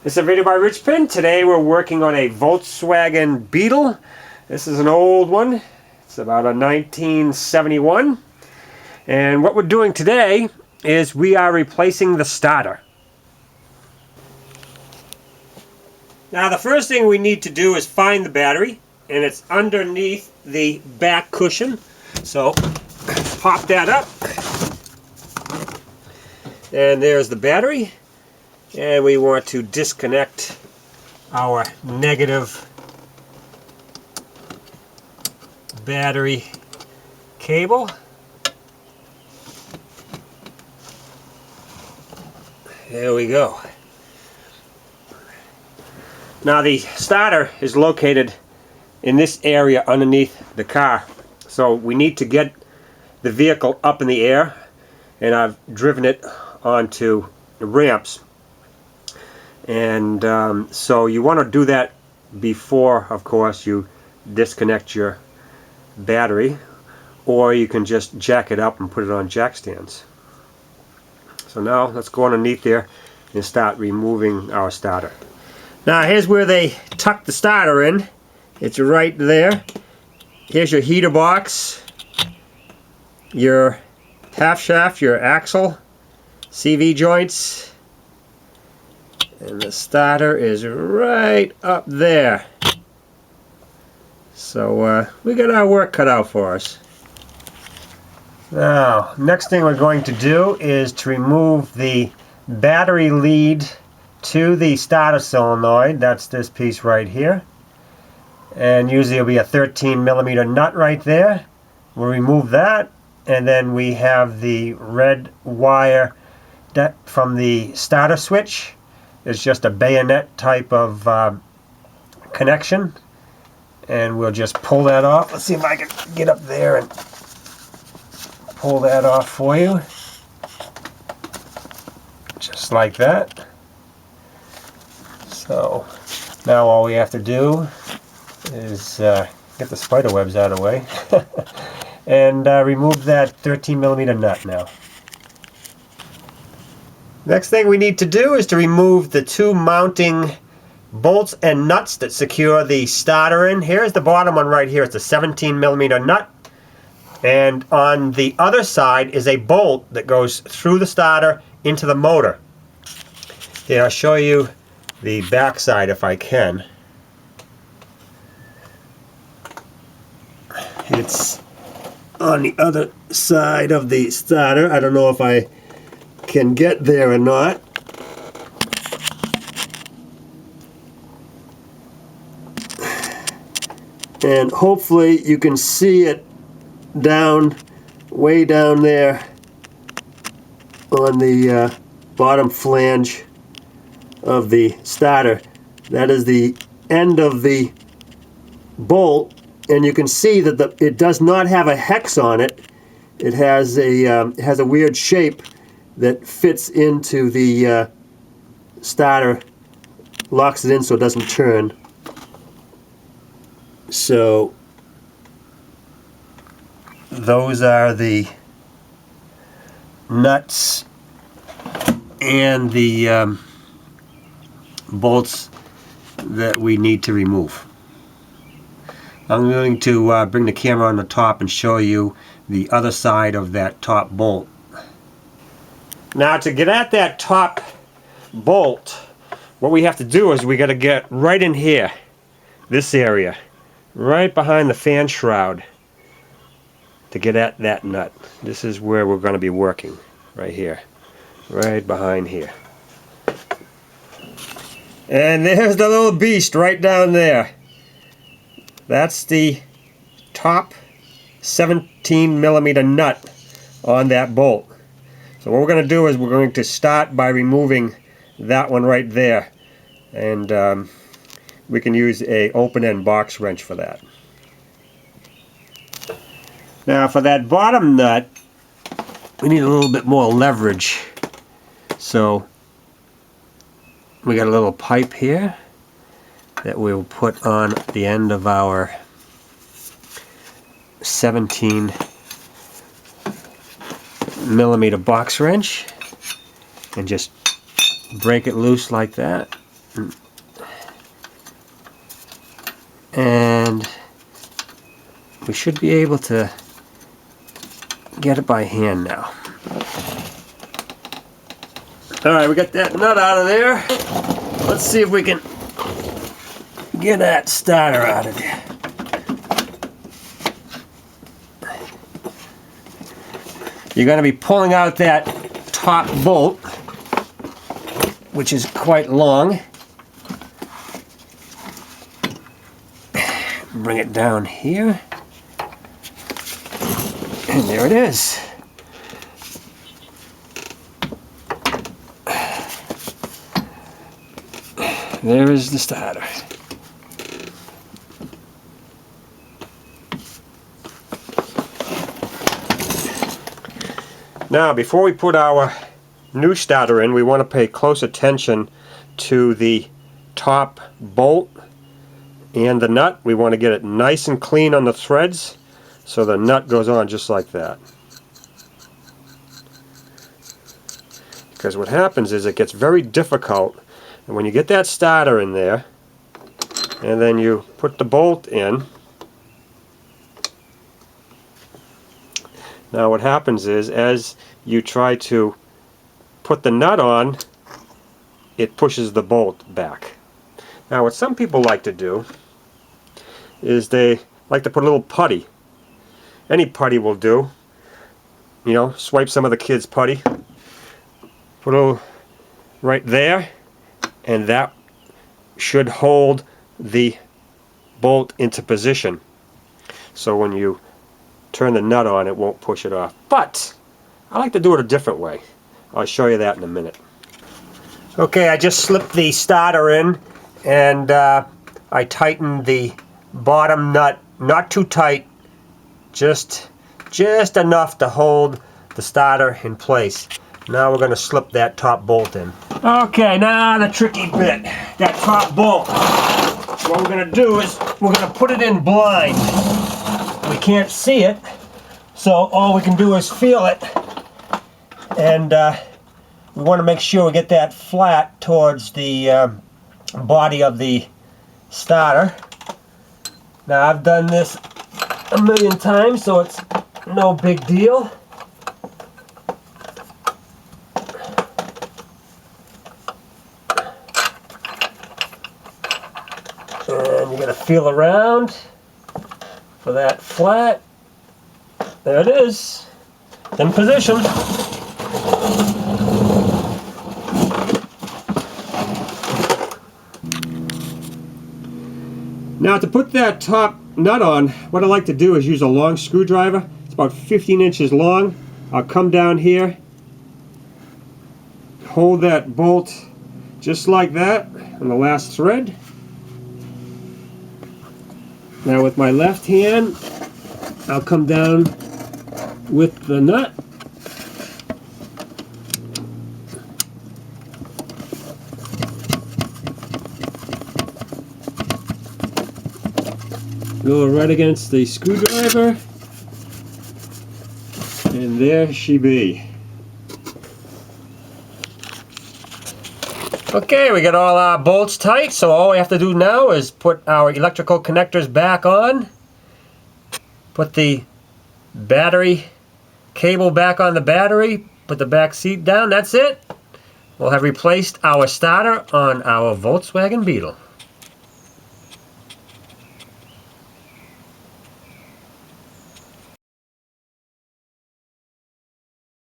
This is a video by Richpin. Today we're working on a Volkswagen Beetle. This is an old one. It's about a 1971. And what we're doing today is we are replacing the starter. Now the first thing we need to do is find the battery, and it's underneath the back cushion. So pop that up. And there's the battery. And we want to disconnect our negative battery cable. There we go. Now the starter is located in this area underneath the car. So we need to get the vehicle up in the air, and I've driven it onto the ramps. And so you want to do that before, of course, you disconnect your battery, or you can just jack it up and put it on jack stands. So now let's go underneath there and start removing our starter. Now here's where they tuck the starter in. It's right there. Here's your heater box, your half shaft, your axle, CV joints. And the starter is right up there. So we got our work cut out for us. Now, next thing we're going to do is to remove the battery lead to the starter solenoid. That's this piece right here. And usually it'll be a 13mm nut right there. We'll remove that, and then we have the red wire that from the starter switch. It's just a bayonet type of connection, and we'll just pull that off. Let's see if I can get up there and pull that off for you. Just like that. So now all we have to do is get the spider webs out of the way and remove that 13mm nut now. Next thing we need to do is to remove the two mounting bolts and nuts that secure the starter in. Here's the bottom one right here. It's a 17mm nut. And on the other side is a bolt that goes through the starter into the motor. Here, I'll show you the back side if I can. It's on the other side of the starter. I don't know if I can get there or not. And hopefully you can see it down, way down there on the bottom flange of the starter. That is the end of the bolt, and you can see that it does not have a hex on it. It has a weird shape that fits into the starter, locks it in so it doesn't turn. So those are the nuts and the bolts that we need to remove. I'm going to bring the camera on the top and show you the other side of that top bolt. Now to get at that top bolt, what we have to do is we got to get right in here, this area, right behind the fan shroud, to get at that nut. This is where we're going to be working, right here, right behind here. And there's the little beast right down there. That's the top 17mm nut on that bolt. So what we're going to do is we're going to start by removing that one right there, and we can use a open-end box wrench for that. Now for that bottom nut, we need a little bit more leverage. So we got a little pipe here that we'll put on the end of our 17mm box wrench and just break it loose like that. And we should be able to get it by hand now. Alright, we got that nut out of there. Let's see if we can get that starter out of there. You're going to be pulling out that top bolt, which is quite long. Bring it down here. And there it is. There is the starter. Now, before we put our new starter in, we want to pay close attention to the top bolt and the nut. We want to get it nice and clean on the threads so the nut goes on just like that. Because what happens is it gets very difficult, and when you get that starter in there and then you put the bolt in, now what happens is as you try to put the nut on, it pushes the bolt back. Now what some people like to do is they like to put a little putty. Any putty will do. You know, swipe some of the kids' putty. Put a little right there, and that should hold the bolt into position. So when you turn the nut on, it won't push it off. But I like to do it a different way. I'll show you that in a minute. Okay, I just slipped the starter in, and I tightened the bottom nut, not too tight, just enough to hold the starter in place. Now we're going to slip that top bolt in. Okay, now the tricky bit, that top bolt. What we're going to do is we're going to put it in blind. We can't see it, so all we can do is feel it, and we want to make sure we get that flat towards the body of the starter. Now I've done this a million times, so it's no big deal. And you're going to feel around for that flat. There it is. In position. Now to put that top nut on, what I like to do is use a long screwdriver. It's about 15 inches long. I'll come down here, hold that bolt just like that on the last thread. Now with my left hand, I'll come down with the nut. Go right against the screwdriver, and there she be. Okay, we got all our bolts tight, so all we have to do now is put our electrical connectors back on, put the battery cable back on the battery, put the back seat down. That's it. We'll have replaced our starter on our Volkswagen Beetle.